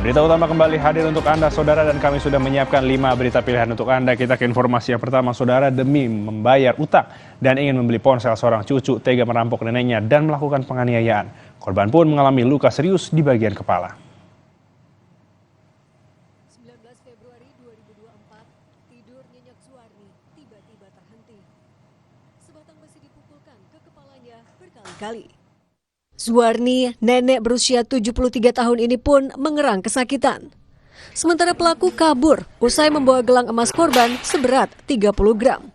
Berita utama kembali hadir untuk Anda, Saudara, dan kami sudah menyiapkan 5 berita pilihan untuk Anda. Kita ke informasi yang pertama, Saudara. Demi membayar utang dan ingin membeli ponsel, seorang cucu tega merampok neneknya dan melakukan penganiayaan. Korban pun mengalami luka serius di bagian kepala. 19 Februari 2024, tidur nyenyak Zuarni tiba-tiba terhenti. Sebatang besi dipukulkan ke kepalanya berkali-kali. Zuarni, nenek berusia 73 tahun ini pun mengerang kesakitan. Sementara pelaku kabur usai membawa gelang emas korban seberat 30 gram.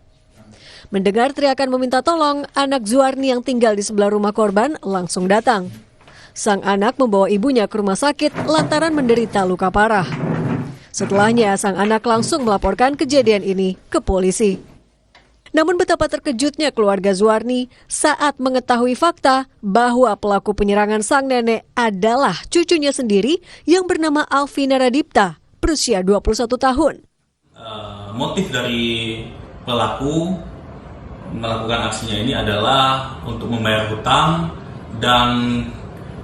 Mendengar teriakan meminta tolong, anak Zuarni yang tinggal di sebelah rumah korban langsung datang. Sang anak membawa ibunya ke rumah sakit lantaran menderita luka parah. Setelahnya, sang anak langsung melaporkan kejadian ini ke polisi. Namun betapa terkejutnya keluarga Zuarni saat mengetahui fakta bahwa pelaku penyerangan sang nenek adalah cucunya sendiri yang bernama Alvina Radipta, berusia 21 tahun. Motif dari pelaku melakukan aksinya ini adalah untuk membayar hutang dan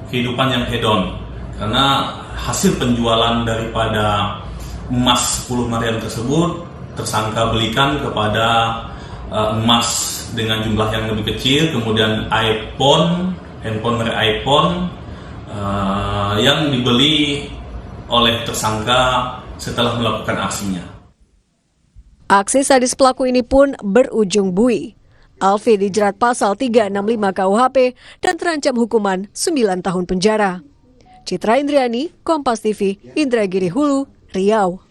kehidupan yang hedon. Karena hasil penjualan daripada emas 10 meriam tersebut tersangka belikan kepada emas dengan jumlah yang lebih kecil, kemudian handphone merek iPhone yang dibeli oleh tersangka setelah melakukan aksinya. Aksi sadis pelaku ini pun berujung bui. Alfi dijerat pasal 365 KUHP dan terancam hukuman 9 tahun penjara. Citra Indriani, Kompas TV, Indragiri Hulu, Riau.